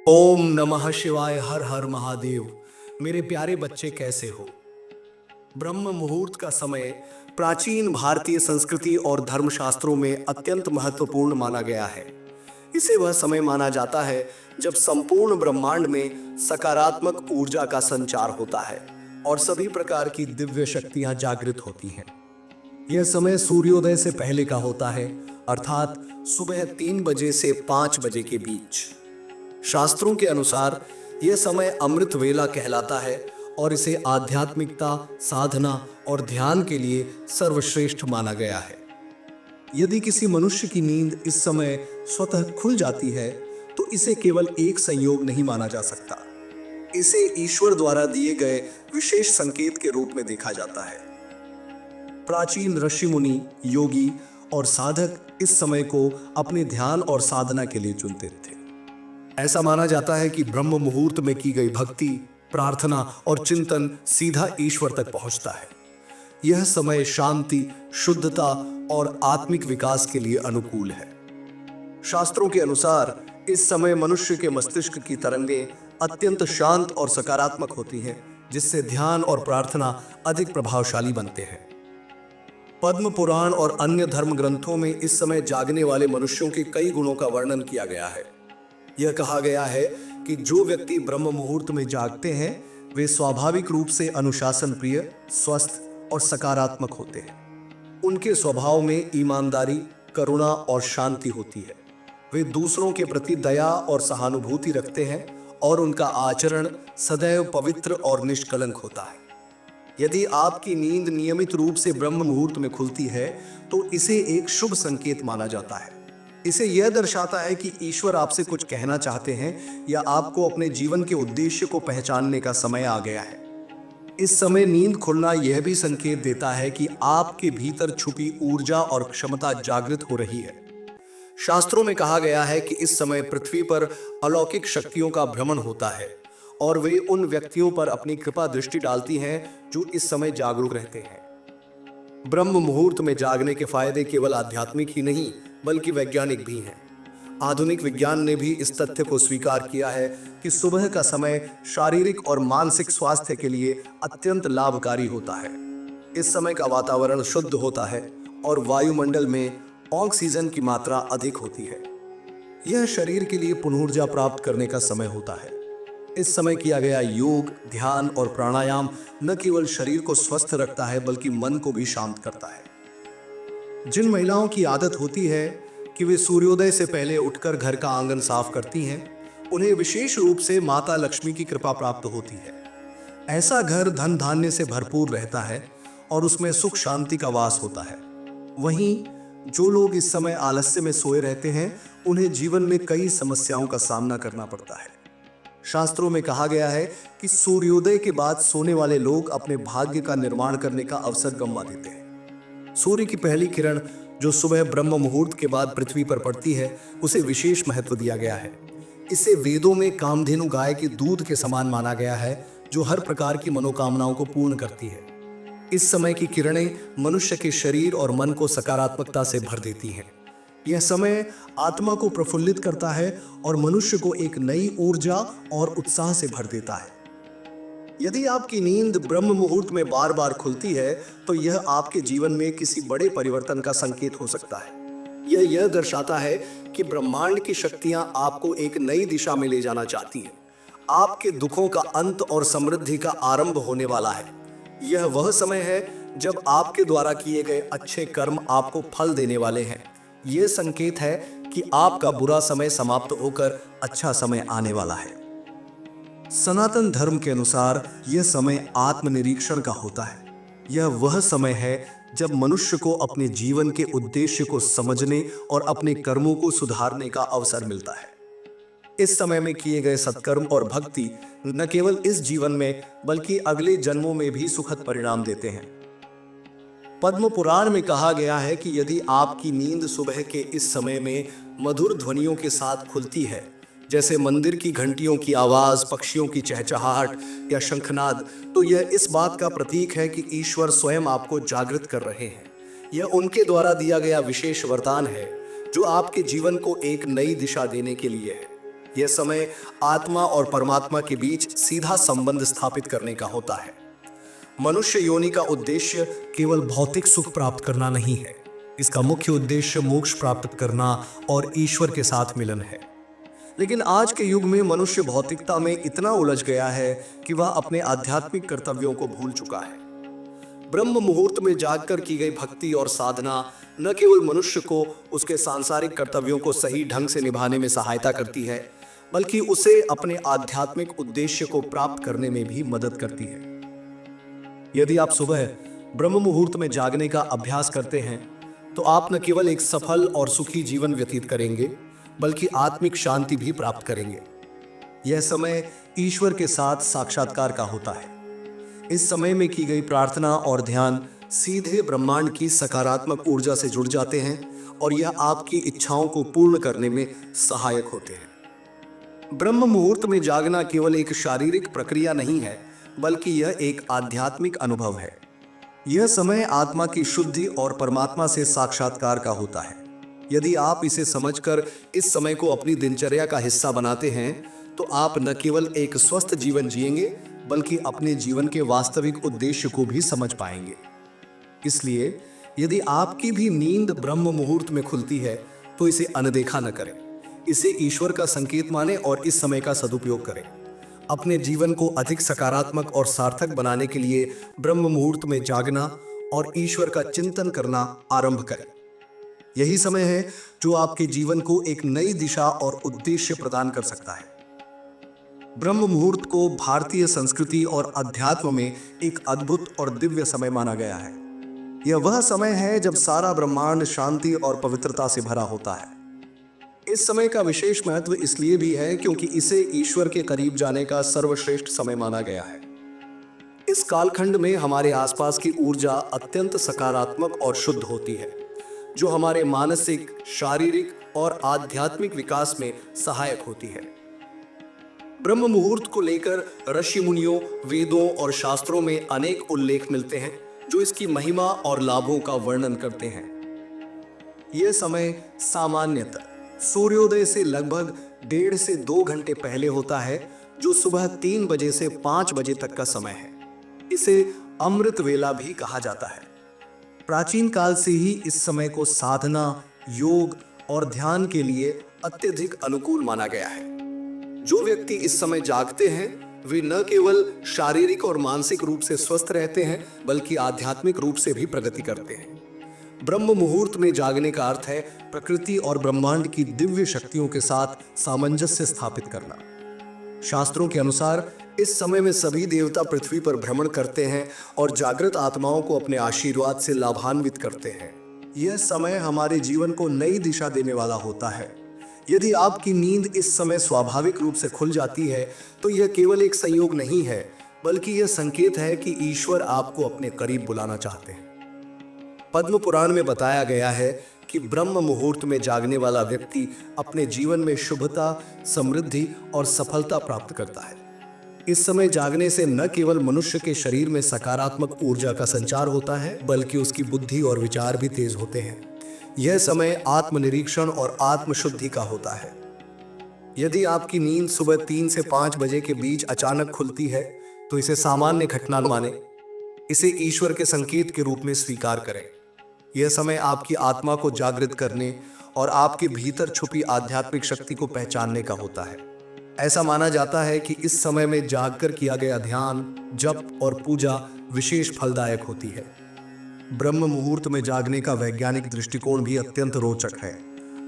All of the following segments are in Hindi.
ओम नमः शिवाय। हर हर महादेव। मेरे प्यारे बच्चे, कैसे हो? ब्रह्म मुहूर्त का समय प्राचीन भारतीय संस्कृति और धर्मशास्त्रों में अत्यंत महत्वपूर्ण माना गया है। इसे वह समय माना जाता है जब संपूर्ण ब्रह्मांड में सकारात्मक ऊर्जा का संचार होता है और सभी प्रकार की दिव्य शक्तियां जागृत होती हैं। यह समय सूर्योदय से पहले का होता है, अर्थात सुबह 3 बजे से 5 बजे के बीच। शास्त्रों के अनुसार यह समय अमृत वेला कहलाता है और इसे आध्यात्मिकता, साधना और ध्यान के लिए सर्वश्रेष्ठ माना गया है। यदि किसी मनुष्य की नींद इस समय स्वतः खुल जाती है तो इसे केवल एक संयोग नहीं माना जा सकता। इसे ईश्वर द्वारा दिए गए विशेष संकेत के रूप में देखा जाता है। प्राचीन ऋषि मुनि, योगी और साधक इस समय को अपने ध्यान और साधना के लिए चुनते थे। ऐसा माना जाता है कि ब्रह्म मुहूर्त में की गई भक्ति, प्रार्थना और चिंतन सीधा ईश्वर तक पहुंचता है। यह समय शांति, शुद्धता और आत्मिक विकास के लिए अनुकूल है। शास्त्रों के अनुसार इस समय मनुष्य के मस्तिष्क की तरंगें अत्यंत शांत और सकारात्मक होती हैं, जिससे ध्यान और प्रार्थना अधिक प्रभावशाली बनते हैं। पद्म पुराण और अन्य धर्म ग्रंथों में इस समय जागने वाले मनुष्यों के कई गुणों का वर्णन किया गया है। यह कहा गया है कि जो व्यक्ति ब्रह्म मुहूर्त में जागते हैं वे स्वाभाविक रूप से अनुशासन प्रिय, स्वस्थ और सकारात्मक होते हैं। उनके स्वभाव में ईमानदारी, करुणा और शांति होती है। वे दूसरों के प्रति दया और सहानुभूति रखते हैं और उनका आचरण सदैव पवित्र और निष्कलंक होता है। यदि आपकी नींद नियमित रूप से ब्रह्म मुहूर्त में खुलती है तो इसे एक शुभ संकेत माना जाता है। इसे यह दर्शाता है कि ईश्वर आपसे कुछ कहना चाहते हैं या आपको अपने जीवन के उद्देश्य को पहचानने का समय आ गया है। इस समय नींद खुलना यह भी संकेत देता है कि आपके भीतर छुपी ऊर्जा और क्षमता जागृत हो रही है। शास्त्रों में कहा गया है कि इस समय पृथ्वी पर अलौकिक शक्तियों का भ्रमण होता है और वे उन व्यक्तियों पर अपनी कृपा दृष्टि डालती हैं जो इस समय जागरूक रहते हैं। ब्रह्म मुहूर्त में जागने के फायदे केवल आध्यात्मिक ही नहीं बल्कि वैज्ञानिक भी हैं। आधुनिक विज्ञान ने भी इस तथ्य को स्वीकार किया है कि सुबह का समय शारीरिक और मानसिक स्वास्थ्य के लिए अत्यंत लाभकारी होता है। इस समय का वातावरण शुद्ध होता है और वायुमंडल में ऑक्सीजन की मात्रा अधिक होती है। यह शरीर के लिए पुनर्ऊर्जा प्राप्त करने का समय होता है। इस समय किया गया योग, ध्यान और प्राणायाम न केवल शरीर को स्वस्थ रखता है बल्कि मन को भी शांत करता है। जिन महिलाओं की आदत होती है कि वे सूर्योदय से पहले उठकर घर का आंगन साफ करती हैं, उन्हें विशेष रूप से माता लक्ष्मी की कृपा प्राप्त होती है। ऐसा घर धन धान्य से भरपूर रहता है और उसमें सुख शांति का वास होता है। वहीं जो लोग इस समय आलस्य में सोए रहते हैं उन्हें जीवन में कई समस्याओं का सामना करना पड़ता है। शास्त्रों में कहा गया है कि सूर्योदय के बाद सोने वाले लोग अपने भाग्य का निर्माण करने का अवसर गंवा देते हैं। सूर्य की पहली किरण जो सुबह ब्रह्म मुहूर्त के बाद पृथ्वी पर पड़ती है उसे विशेष महत्व दिया गया है। इसे वेदों में कामधेनु गाय के दूध के समान माना गया है जो हर प्रकार की मनोकामनाओं को पूर्ण करती है। इस समय की किरणें मनुष्य के शरीर और मन को सकारात्मकता से भर देती हैं। यह समय आत्मा को प्रफुल्लित करता है और मनुष्य को एक नई ऊर्जा और उत्साह से भर देता है। यदि आपकी नींद ब्रह्म मुहूर्त में बार बार खुलती है तो यह आपके जीवन में किसी बड़े परिवर्तन का संकेत हो सकता है। यह दर्शाता है कि ब्रह्मांड की शक्तियां आपको एक नई दिशा में ले जाना चाहती हैं। आपके दुखों का अंत और समृद्धि का आरंभ होने वाला है। यह वह समय है जब आपके द्वारा किए गए अच्छे कर्म आपको फल देने वाले हैं। यह संकेत है कि आपका बुरा समय समाप्त होकर अच्छा समय आने वाला है। सनातन धर्म के अनुसार यह समय आत्मनिरीक्षण का होता है। यह वह समय है जब मनुष्य को अपने जीवन के उद्देश्य को समझने और अपने कर्मों को सुधारने का अवसर मिलता है। इस समय में किए गए सत्कर्म और भक्ति न केवल इस जीवन में बल्कि अगले जन्मों में भी सुखद परिणाम देते हैं। पद्म पुराण में कहा गया है कि यदि आपकी नींद सुबह के इस समय में मधुर ध्वनियों के साथ खुलती है, जैसे मंदिर की घंटियों की आवाज, पक्षियों की चहचहाहट या शंखनाद, तो यह इस बात का प्रतीक है कि ईश्वर स्वयं आपको जागृत कर रहे हैं। यह उनके द्वारा दिया गया विशेष वरदान है जो आपके जीवन को एक नई दिशा देने के लिए है। यह समय आत्मा और परमात्मा के बीच सीधा संबंध स्थापित करने का होता है। मनुष्य योनि का उद्देश्य केवल भौतिक सुख प्राप्त करना नहीं है। इसका मुख्य उद्देश्य मोक्ष प्राप्त करना और ईश्वर के साथ मिलन है। लेकिन आज के युग में मनुष्य भौतिकता में इतना उलझ गया है कि वह अपने आध्यात्मिक कर्तव्यों को भूल चुका है। ब्रह्म मुहूर्त में जागकर की गई भक्ति और साधना न केवल मनुष्य को उसके सांसारिक कर्तव्यों को सही ढंग से निभाने में सहायता करती है, बल्कि उसे अपने आध्यात्मिक उद्देश्य को प्राप्त करने में भी मदद करती है। यदि आप सुबह ब्रह्म मुहूर्त में जागने का अभ्यास करते हैं तो आप न केवल एक सफल और सुखी जीवन व्यतीत करेंगे, बल्कि आत्मिक शांति भी प्राप्त करेंगे। यह समय ईश्वर के साथ साक्षात्कार का होता है। इस समय में की गई प्रार्थना और ध्यान सीधे ब्रह्मांड की सकारात्मक ऊर्जा से जुड़ जाते हैं और यह आपकी इच्छाओं को पूर्ण करने में सहायक होते हैं। ब्रह्म मुहूर्त में जागना केवल एक शारीरिक प्रक्रिया नहीं है, बल्कि यह एक आध्यात्मिक अनुभव है। यह समय आत्मा की शुद्धि और परमात्मा से साक्षात्कार का होता है। यदि आप इसे समझकर इस समय को अपनी दिनचर्या का हिस्सा बनाते हैं तो आप न केवल एक स्वस्थ जीवन जिएंगे, बल्कि अपने जीवन के वास्तविक उद्देश्य को भी समझ पाएंगे। इसलिए यदि आपकी भी नींद ब्रह्म मुहूर्त में खुलती है तो इसे अनदेखा न करें। इसे ईश्वर का संकेत माने और इस समय का सदुपयोग करें। अपने जीवन को अधिक सकारात्मक और सार्थक बनाने के लिए ब्रह्म मुहूर्त में जागना और ईश्वर का चिंतन करना आरंभ करें। यही समय है जो आपके जीवन को एक नई दिशा और उद्देश्य प्रदान कर सकता है। ब्रह्म मुहूर्त को भारतीय संस्कृति और अध्यात्म में एक अद्भुत और दिव्य समय माना गया है। यह वह समय है जब सारा ब्रह्मांड शांति और पवित्रता से भरा होता है। इस समय का विशेष महत्व इसलिए भी है क्योंकि इसे ईश्वर के करीब जाने का सर्वश्रेष्ठ समय माना गया है। इस कालखंड में हमारे आसपास की ऊर्जा अत्यंत सकारात्मक और शुद्ध होती है, जो हमारे मानसिक, शारीरिक और आध्यात्मिक विकास में सहायक होती है। ब्रह्म मुहूर्त को लेकर ऋषि मुनियों, वेदों और शास्त्रों में अनेक उल्लेख मिलते हैं जो इसकी महिमा और लाभों का वर्णन करते हैं। यह समय सामान्यतः सूर्योदय से लगभग 1.5 से 2 घंटे पहले होता है, जो सुबह 3 बजे से 5 बजे तक का समय है। इसे अमृत वेला भी कहा जाता है। प्राचीन काल से ही इस समय को साधना, योग और ध्यान के लिए अत्यधिक अनुकूल माना गया है। जो व्यक्ति इस समय जागते हैं वे न केवल शारीरिक और मानसिक रूप से स्वस्थ रहते हैं, बल्कि आध्यात्मिक रूप से भी प्रगति करते हैं। ब्रह्म मुहूर्त में जागने का अर्थ है प्रकृति और ब्रह्मांड की दिव्य शक्तियों के साथ सामंजस्य स्थापित करना। शास्त्रों के अनुसार इस समय में सभी देवता पृथ्वी पर भ्रमण करते हैं और जागृत आत्माओं को अपने आशीर्वाद से लाभान्वित करते हैं। यह समय हमारे जीवन को नई दिशा देने वाला होता है। यदि आपकी नींद इस समय स्वाभाविक रूप से खुल जाती है तो यह केवल एक संयोग नहीं है, बल्कि यह संकेत है कि ईश्वर आपको अपने करीब बुलाना चाहते हैं। पद्म पुराण में बताया गया है कि ब्रह्म मुहूर्त में जागने वाला व्यक्ति अपने जीवन में शुभता, समृद्धि और सफलता प्राप्त करता है। इस समय जागने से न केवल मनुष्य के शरीर में सकारात्मक ऊर्जा का संचार होता है, बल्कि उसकी बुद्धि और विचार भी तेज होते हैं। यह समय आत्मनिरीक्षण और आत्मशुद्धि का होता है। यदि आपकी नींद सुबह 3 से 5 बजे के बीच अचानक खुलती है तो इसे सामान्य घटना न माने, इसे ईश्वर के संकेत के रूप में स्वीकार करें। यह समय आपकी आत्मा को जागृत करने और आपके भीतर छुपी आध्यात्मिक शक्ति को पहचानने का होता है। ऐसा माना जाता है कि इस समय में जागकर किया गया ध्यान, जप और पूजा विशेष फलदायक होती है। ब्रह्म मुहूर्त में जागने का वैज्ञानिक दृष्टिकोण भी अत्यंत रोचक है।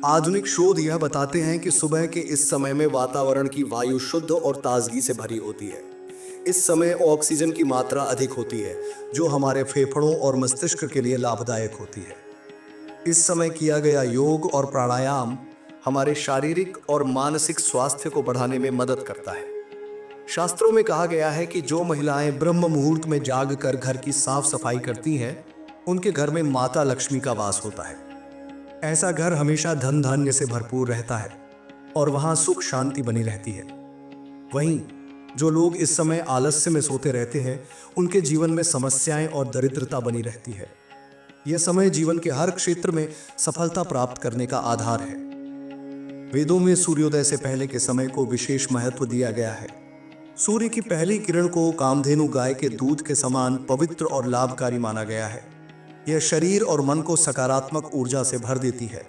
आधुनिक शोध यह बताते हैं कि सुबह के इस समय में वातावरण की वायु शुद्ध और ताजगी से भरी होती है। इस समय ऑक्सीजन की मात्रा अधिक होती है, जो हमारे फेफड़ों और मस्तिष्क के लिए लाभदायक होती है। इस समय किया गया योग और प्राणायाम हमारे शारीरिक और मानसिक स्वास्थ्य को बढ़ाने में मदद करता है। शास्त्रों में कहा गया है कि जो महिलाएं ब्रह्म मुहूर्त में जागकर घर की साफ सफाई करती हैं, उनके घर में माता लक्ष्मी का वास होता है। ऐसा घर हमेशा धन धान्य से भरपूर रहता है और वहां सुख शांति बनी रहती है। वहीं जो लोग इस समय आलस्य में सोते रहते हैं, उनके जीवन में समस्याएं और दरिद्रता बनी रहती है। यह समय जीवन के हर क्षेत्र में सफलता प्राप्त करने का आधार है। वेदों में सूर्योदय से पहले के समय को विशेष महत्व दिया गया है। सूर्य की पहली किरण को कामधेनु गाय के दूध के समान पवित्र और लाभकारी माना गया है। यह शरीर और मन को सकारात्मक ऊर्जा से भर देती है।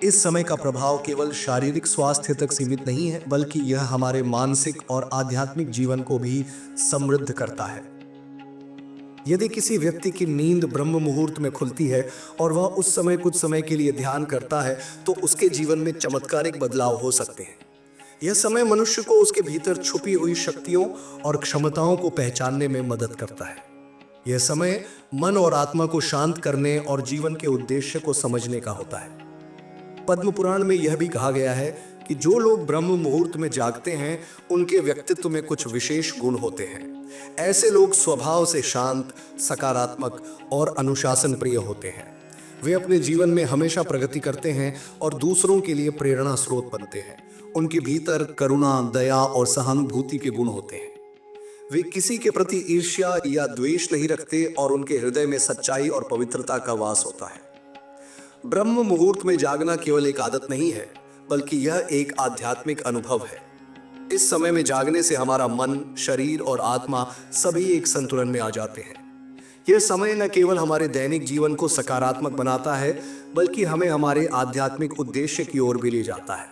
इस समय का प्रभाव केवल शारीरिक स्वास्थ्य तक सीमित नहीं है, बल्कि यह हमारे मानसिक और आध्यात्मिक जीवन को भी समृद्ध करता है। यदि किसी व्यक्ति की नींद ब्रह्म मुहूर्त में खुलती है और वह उस समय कुछ समय के लिए ध्यान करता है, तो उसके जीवन में चमत्कारिक बदलाव हो सकते हैं। यह समय मनुष्य को उसके भीतर छुपी हुई शक्तियों और क्षमताओं को पहचानने में मदद करता है। यह समय मन और आत्मा को शांत करने और जीवन के उद्देश्य को समझने का होता है। पद्म पुराण में यह भी कहा गया है कि जो लोग ब्रह्म मुहूर्त में जागते हैं, उनके व्यक्तित्व में कुछ विशेष गुण होते हैं। ऐसे लोग स्वभाव से शांत, सकारात्मक और अनुशासन प्रिय होते हैं। वे अपने जीवन में हमेशा प्रगति करते हैं और दूसरों के लिए प्रेरणा स्रोत बनते हैं। उनके भीतर करुणा, दया और सहानुभूति के गुण होते हैं। वे किसी के प्रति ईर्ष्या या द्वेष नहीं रखते और उनके हृदय में सच्चाई और पवित्रता का वास होता है। ब्रह्म मुहूर्त में जागना केवल एक आदत नहीं है, बल्कि यह एक आध्यात्मिक अनुभव है। इस समय में जागने से हमारा मन, शरीर और आत्मा सभी एक संतुलन में आ जाते हैं। यह समय न केवल हमारे दैनिक जीवन को सकारात्मक बनाता है, बल्कि हमें हमारे आध्यात्मिक उद्देश्य की ओर भी ले जाता है।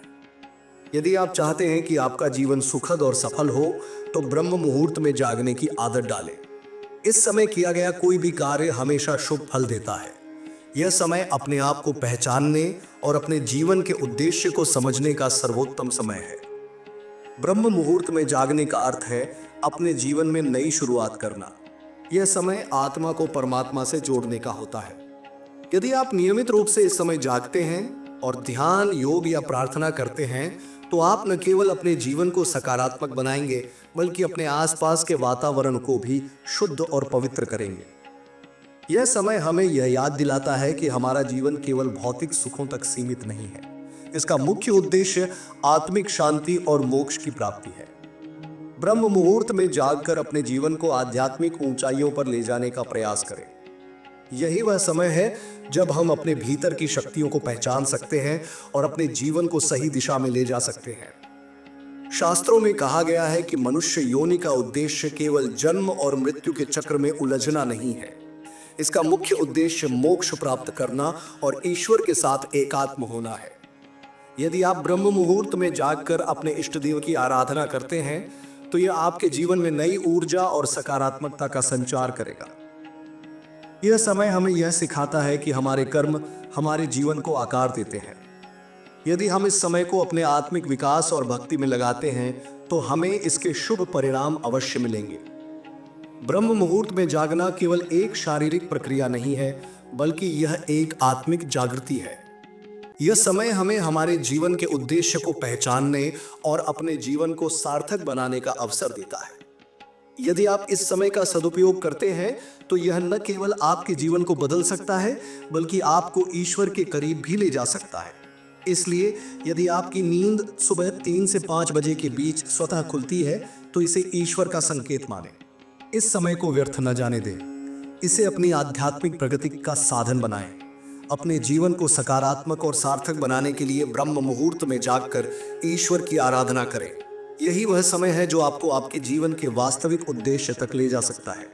यदि आप चाहते हैं कि आपका जीवन सुखद और सफल हो, तो ब्रह्म मुहूर्त में जागने की आदत डालें। इस समय किया गया कोई भी कार्य हमेशा शुभ फल देता है। यह समय अपने आप को पहचानने और अपने जीवन के उद्देश्य को समझने का सर्वोत्तम समय है। ब्रह्म मुहूर्त में जागने का अर्थ है अपने जीवन में नई शुरुआत करना। यह समय आत्मा को परमात्मा से जोड़ने का होता है। यदि आप नियमित रूप से इस समय जागते हैं और ध्यान, योग या प्रार्थना करते हैं, तो आप न केवल अपने जीवन को सकारात्मक बनाएंगे, बल्कि अपने आसपास के वातावरण को भी शुद्ध और पवित्र करेंगे। यह समय हमें यह याद दिलाता है कि हमारा जीवन केवल भौतिक सुखों तक सीमित नहीं है। इसका मुख्य उद्देश्य आत्मिक शांति और मोक्ष की प्राप्ति है। ब्रह्म मुहूर्त में जागकर अपने जीवन को आध्यात्मिक ऊंचाइयों पर ले जाने का प्रयास करें। यही वह समय है जब हम अपने भीतर की शक्तियों को पहचान सकते हैं और अपने जीवन को सही दिशा में ले जा सकते हैं। शास्त्रों में कहा गया है कि मनुष्य योनि का उद्देश्य केवल जन्म और मृत्यु के चक्र में उलझना नहीं है। इसका मुख्य उद्देश्य मोक्ष प्राप्त करना और ईश्वर के साथ एकात्म होना है। यदि आप ब्रह्म मुहूर्त में जागकर अपने इष्ट देव की आराधना करते हैं, तो यह आपके जीवन में नई ऊर्जा और सकारात्मकता का संचार करेगा। यह समय हमें यह सिखाता है कि हमारे कर्म हमारे जीवन को आकार देते हैं। यदि हम इस समय को अपने आत्मिक विकास और भक्ति में लगाते हैं, तो हमें इसके शुभ परिणाम अवश्य मिलेंगे। ब्रह्म मुहूर्त में जागना केवल एक शारीरिक प्रक्रिया नहीं है, बल्कि यह एक आत्मिक जागृति है। यह समय हमें हमारे जीवन के उद्देश्य को पहचानने और अपने जीवन को सार्थक बनाने का अवसर देता है। यदि आप इस समय का सदुपयोग करते हैं, तो यह न केवल आपके जीवन को बदल सकता है, बल्कि आपको ईश्वर के करीब भी ले जा सकता है। इसलिए यदि आपकी नींद सुबह 3 से 5 बजे के बीच स्वतः खुलती है, तो इसे ईश्वर का संकेत मानें। इस समय को व्यर्थ न जाने दें। इसे अपनी आध्यात्मिक प्रगति का साधन बनाएं। अपने जीवन को सकारात्मक और सार्थक बनाने के लिए ब्रह्म मुहूर्त में जागकर ईश्वर की आराधना करें। यही वह समय है जो आपको आपके जीवन के वास्तविक उद्देश्य तक ले जा सकता है।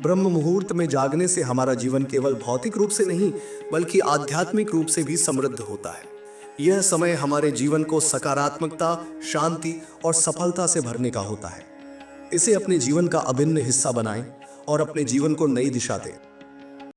ब्रह्म मुहूर्त में जागने से हमारा जीवन केवल भौतिक रूप से नहीं, बल्कि आध्यात्मिक रूप से भी समृद्ध होता है। यह समय हमारे जीवन को सकारात्मकता, शांति और सफलता से भरने का होता है। इसे अपने जीवन का अभिन्न हिस्सा बनाएं और अपने जीवन को नई दिशा दें।